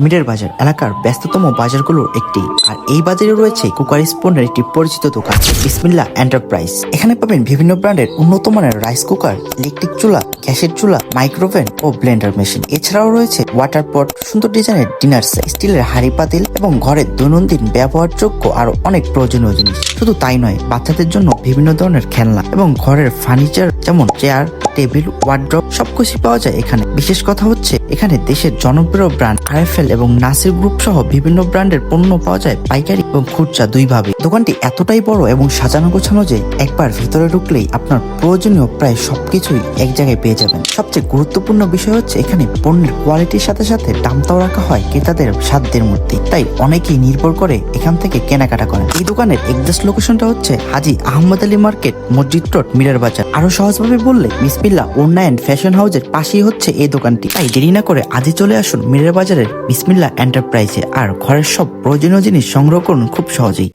মিরের বাজার এলাকার ব্যস্ততম বাজারগুলোর একটি, আর এই বাজারে রয়েছে কুকার স্পনের একটি পরিচিত দোকান, বিসমিল্লাহ এন্টারপ্রাইজ। এখানে পাবেন বিভিন্ন ব্র্যান্ডের উন্নত মানের রাইস কুকার, ইলেকট্রিক চুলা, গ্যাসের চুলা, মাইক্রোওভেন ও ব্লেন্ডার মেশিন। এছাড়াও রয়েছে ওয়াটার পট, সুন্দর ডিজাইনের ডিনার সেট, স্টিলের হাঁড়ি পাতিল এবং ঘরের দৈনন্দিন ব্যবহারযোগ্য আরো অনেক প্রয়োজনীয় জিনিস। শুধু তাই নয়, বাচ্চাদের জন্য বিভিন্ন ধরনের খেলনা এবং ঘরের ফার্নিচার যেমন চেয়ার, টেবিল, ওয়ার্ড্রপ সবকিছু পাওয়া যায় এখানে। বিশেষ কথা হচ্ছে এখানে দেশের জনপ্রিয় ব্র্যান্ড আরএফএল এবং নাসির গ্রুপ সহ বিভিন্ন ব্র্যান্ডের পণ্য পাওয়া যায় পাইকারি এবং খুচরা দুইভাবে। দোকানটি এতটাই বড় এবং সাজানো গোছানো যে একবার ভিতরে ঢুকলেই আপনার প্রয়োজনীয় প্রায় সবকিছুই এক জায়গায় পেয়ে যাবেন। সবচেয়ে গুরুত্বপূর্ণ বিষয় হচ্ছে এখানে পণ্যের কোয়ালিটির সাথে সাথে দামটাও রাখা হয় ক্রেতাদের সাধ্যের মধ্যে, তাই অনেকেই নির্ভর করে এখান থেকে কেনাকাটা করেন। এই দোকানের এক্সাক্ট লোকেশনটা হচ্ছে হাজী আহমদ আলী মার্কেট, মসজিদ রোড, মিরার বাজার। আরো সহজভাবে বললে বিসমিল্লাহ ওড়না এন্ড ফ্যাশন হাউসের পাশেই হচ্ছে এই দোকানটি। তাই দেরি না করে আজই চলে আসুন মিরার বাজারের বিসমিল্লাহ এন্টারপ্রাইজে আর ঘরের সব প্রয়োজনীয় জিনিস সংগ্রহ করুন খুব সহজেই।